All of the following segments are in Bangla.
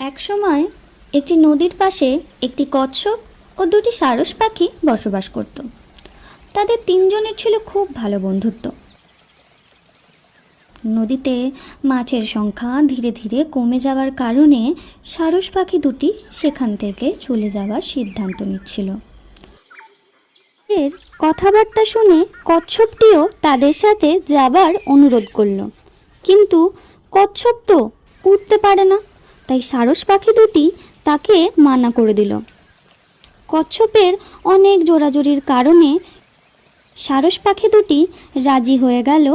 একসময় একটি নদীর পাশে একটি কচ্ছপ ও দুটি সারস পাখি বসবাস করত। তাদের তিনজনের ছিল খুব ভালো বন্ধুত্ব। নদীতে মাছের সংখ্যা ধীরে ধীরে কমে যাওয়ার কারণে সারস পাখি দুটি সেখান থেকে চলে যাওয়ার সিদ্ধান্ত নিচ্ছিল। এর কথাবার্তা শুনে কচ্ছপটিও তাদের সাথে যাবার অনুরোধ করল, কিন্তু কচ্ছপ তো উঠতে পারে না, তাই সারস পাখি দুটি তাকে মানা করে দিল। কচ্ছপের অনেক জোরাজুরির কারণে সারস পাখি দুটি রাজি হয়ে গেল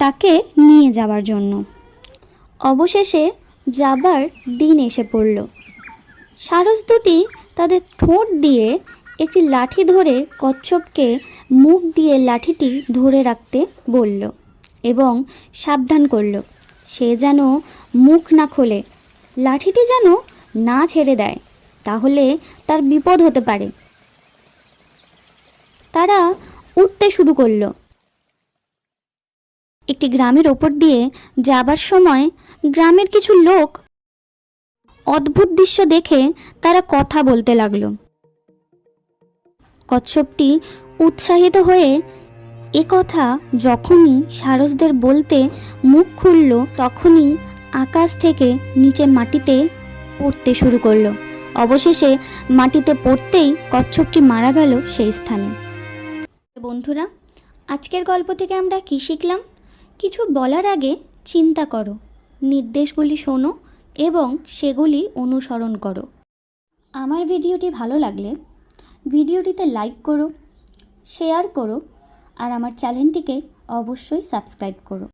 তাকে নিয়ে যাওয়ার জন্য। অবশেষে যাবার দিন এসে পড়ল। সারস দুটি তাদের ঠোঁট দিয়ে একটি লাঠি ধরে কচ্ছপকে মুখ দিয়ে লাঠিটি ধরে রাখতে বলল এবং সাবধান করল সে যেন মুখ না খোলে, লাঠিটি যেন না ছেড়ে দেয়, তাহলে তার বিপদ হতে পারে। তারা উঠতে শুরু করলো। একটি গ্রামের ওপর দিয়ে যাবার সময় গ্রামের কিছু লোক অদ্ভুত দৃশ্য দেখে তারা কথা বলতে লাগলো। কচ্ছপটি উৎসাহিত হয়ে কথা যখনই সারসদের বলতে মুখ খুলল, তখনই আকাশ থেকে নিচে মাটিতে পড়তে শুরু করলো। অবশেষে মাটিতে পড়তেই কচ্ছপটি মারা গেল সেই স্থানে। বন্ধুরা, আজকের গল্প থেকে আমরা কি শিখলাম? কিছু বলার আগে চিন্তা করো, নির্দেশগুলি শোনো এবং সেগুলি অনুসরণ করো। আমার ভিডিওটি ভালো লাগলে ভিডিওটিতে লাইক করো, শেয়ার করো আর আমার চ্যানেলটিকে অবশ্যই সাবস্ক্রাইব করো।